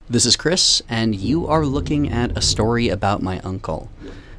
This is Chris, and you are looking at A Story About My Uncle.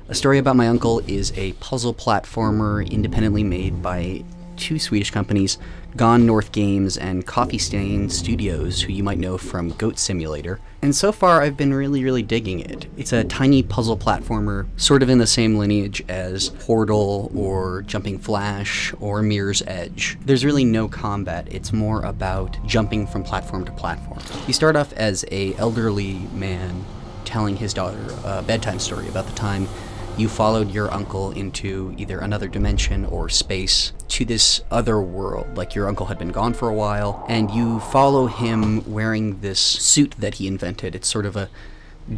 A Story About My Uncle is a puzzle platformer independently made by two Swedish companies, Gone North Games and Coffee Stain Studios, who you might know from Goat Simulator. And so far I've been really digging it. It's a tiny puzzle platformer, sort of in the same lineage as Portal or Jumping Flash or Mirror's Edge. There's really no combat, it's more about jumping from platform to platform. You start off as an elderly man telling his daughter a bedtime story about the time you followed your uncle into either another dimension or space to this other world. Like, your uncle had been gone for a while, and you follow him wearing this suit that he invented. It's sort of a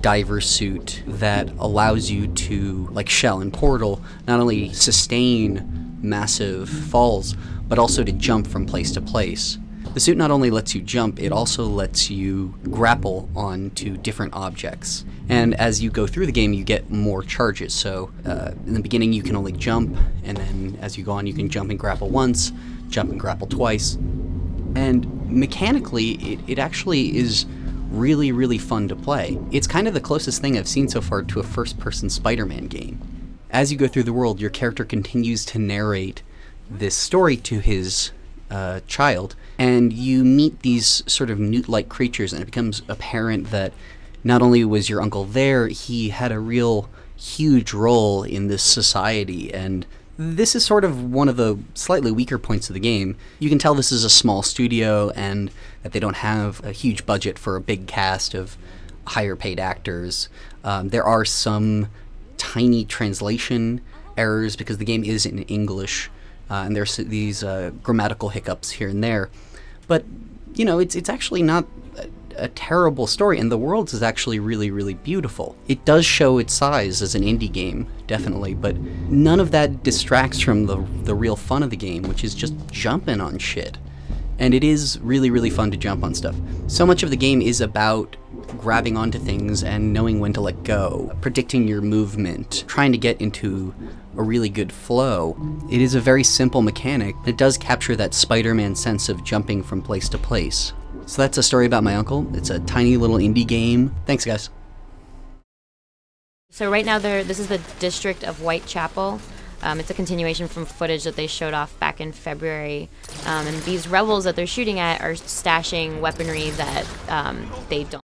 diver suit that allows you to, like Shell in Portal, not only sustain massive falls, but also to jump from place to place. The suit not only lets you jump, it also lets you grapple onto different objects. And as you go through the game, you get more charges. So in the beginning, you can only jump, and then as you go on, you can jump and grapple once, jump and grapple twice. And mechanically, it actually is really fun to play. It's kind of the closest thing I've seen so far to a first-person Spider-Man game. As you go through the world, your character continues to narrate this story to his child, and you meet these sort of newt-like creatures, and it becomes apparent that not only was your uncle there, he had a real huge role in this society, and this is sort of one of the slightly weaker points of the game. You can tell this is a small studio and that they don't have a huge budget for a big cast of higher paid actors. There are some tiny translation errors because the game is in English, and there's these grammatical hiccups here and there. But, you know, it's actually not a terrible story, and the world is actually really beautiful. It does show its size as an indie game, definitely, but none of that distracts from the real fun of the game, which is just jumping on shit. And it is really fun to jump on stuff. So much of the game is about grabbing onto things and knowing when to let go, predicting your movement, trying to get into a really good flow. It is a very simple mechanic. It does capture that Spider-Man sense of jumping from place to place. So that's A Story About My Uncle. It's a tiny little indie game. Thanks, guys. So right now, this is the district of Whitechapel. It's a continuation from footage that they showed off back in February. And these rebels that they're shooting at are stashing weaponry that they don't.